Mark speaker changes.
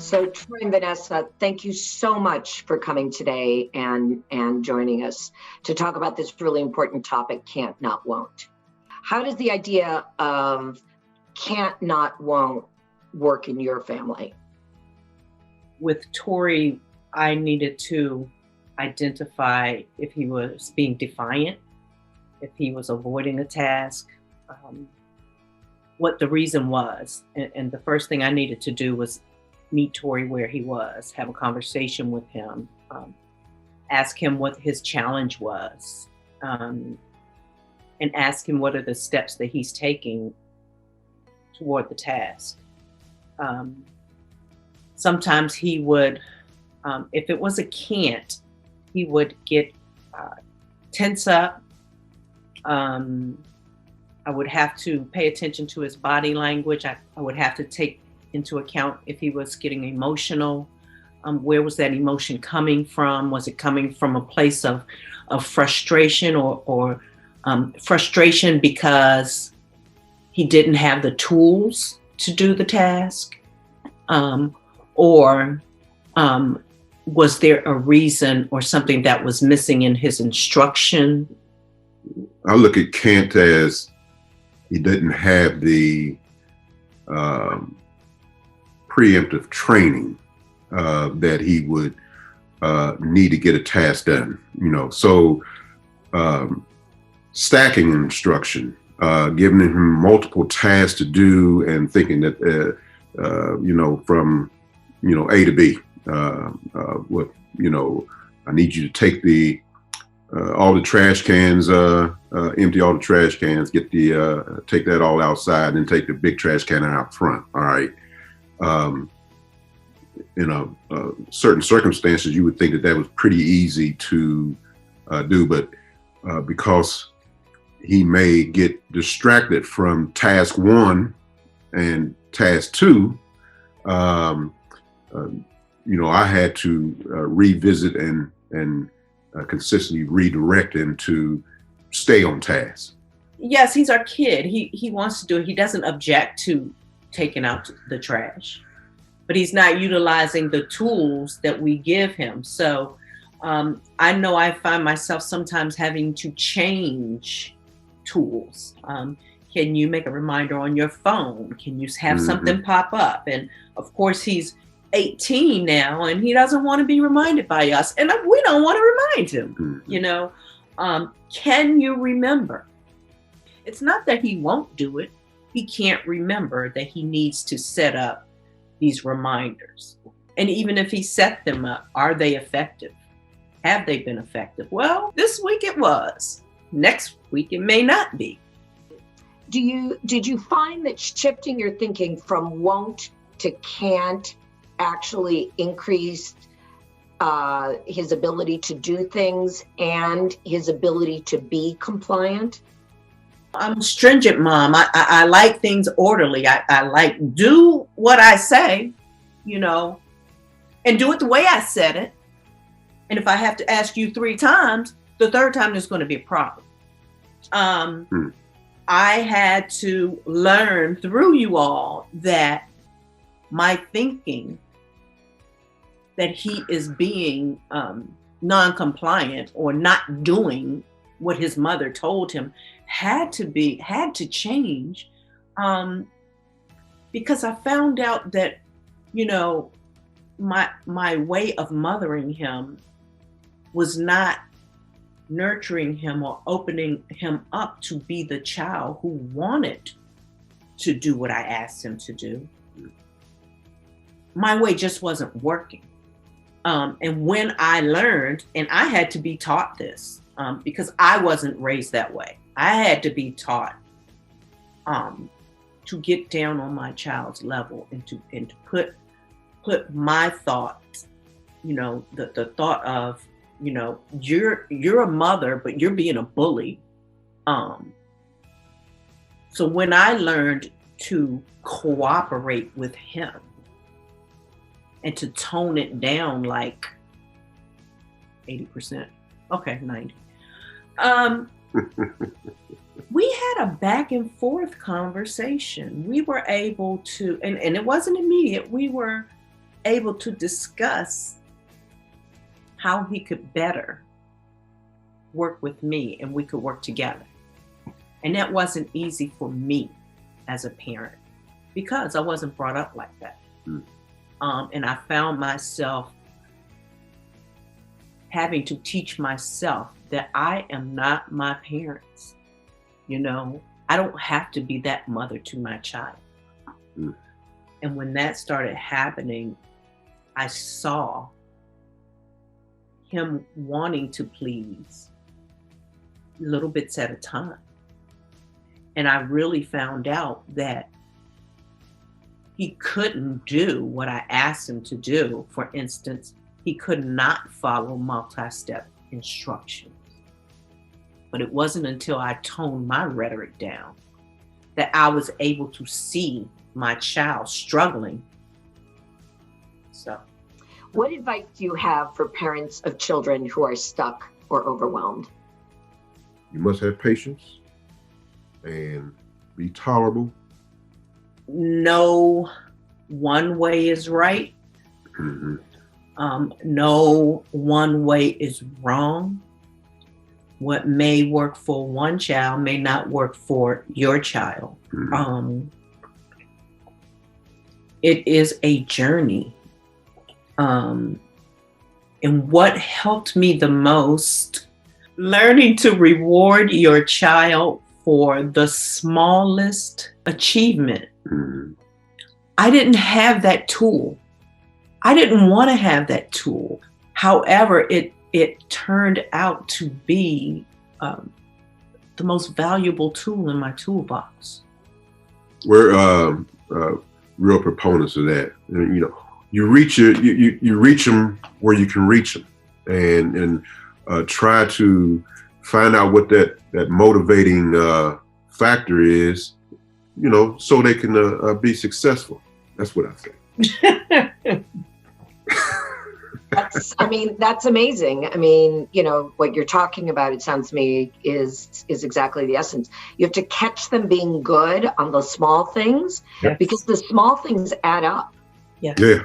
Speaker 1: So Troy and Vanessa, thank you so much for coming today and joining us to talk about this really important topic, can't, not, won't. How does the idea of can't, not, won't work in your family?
Speaker 2: With Tori, I needed to identify if he was being defiant, if he was avoiding a task, what the reason was. And the first thing I needed to do was meet Tori where he was, have a conversation with him, ask him what his challenge was, and ask him what are the steps that he's taking toward the task. Sometimes he would, if it was a can't, he would get tense up. I would have to pay attention to his body language. I would have to take into account if he was getting emotional. Where was that emotion coming from? Was it coming from a place of frustration or frustration because he didn't have the tools to do the task? Or was there a reason or something that was missing in his instruction?
Speaker 3: I look at Kent as he didn't have the preemptive training that he would need to get a task done. So stacking instruction, giving him multiple tasks to do, and thinking that from A to B. I need you to take all the trash cans, empty all the trash cans, take that all outside, and take the big trash can out front. All right. Certain circumstances, you would think that was pretty easy to do, but because he may get distracted from task one and task two, I had to revisit and consistently redirect him to stay on task.
Speaker 2: Yes, he's our kid. He wants to do it. He doesn't object to taking out the trash, but he's not utilizing the tools that we give him. So I know I find myself sometimes having to change tools. Can you make a reminder on your phone? Can you have something pop up? And of course, he's 18 now, and he doesn't want to be reminded by us, and we don't want to remind him. Can you remember? It's not that he won't do it. He can't remember that he needs to set up these reminders. And even if he set them up, are they effective? Have they been effective? Well, this week it was. Next week it may not be.
Speaker 1: Did you find that shifting your thinking from won't to can't actually increased his ability to do things and his ability to be compliant?
Speaker 2: I'm a stringent mom. I like things orderly. I like do what I say, and do it the way I said it. And if I have to ask you 3 times, the third time there's going to be a problem. I had to learn through you all that my thinking that he is being non-compliant or not doing what his mother told him had to change, because I found out that my way of mothering him was not nurturing him or opening him up to be the child who wanted to do what I asked him to do. My way just wasn't working. And when I learned, and I had to be taught this, because I wasn't raised that way. I had to be taught to get down on my child's level and to put my thoughts, the thought of, you're a mother, but you're being a bully. So when I learned to cooperate with him and to tone it down like 80%, okay, 90. We had a back and forth conversation. We were able to, and it wasn't immediate, we were able to discuss how he could better work with me and we could work together. And that wasn't easy for me as a parent because I wasn't brought up like that. And I found myself having to teach myself that I am not my parents. You know, I don't have to be that mother to my child. And when that started happening, I saw him wanting to please little bits at a time. And I really found out that he couldn't do what I asked him to do. For instance, he could not follow multi-step instructions. But it wasn't until I toned my rhetoric down that I was able to see my child struggling. So,
Speaker 1: what advice do you have for parents of children who are stuck or overwhelmed?
Speaker 3: You must have patience and be tolerable.
Speaker 2: No one way is right. No one way is wrong. What may work for one child may not work for your child. It is a journey. And what helped me the most, learning to reward your child for the smallest achievement. I didn't have that tool. I didn't want to have that tool. However, it turned out to be the most valuable tool in my toolbox.
Speaker 3: We're real proponents of that. And, you know, you reach them where you can reach them, and try to find out what that motivating factor is, you know, so they can be successful. That's what I think.
Speaker 1: That's amazing. I mean, you know, what you're talking about, it sounds to me, is exactly the essence. You have to catch them being good on the small things, because the small things add up.
Speaker 2: Yes.
Speaker 3: Yeah.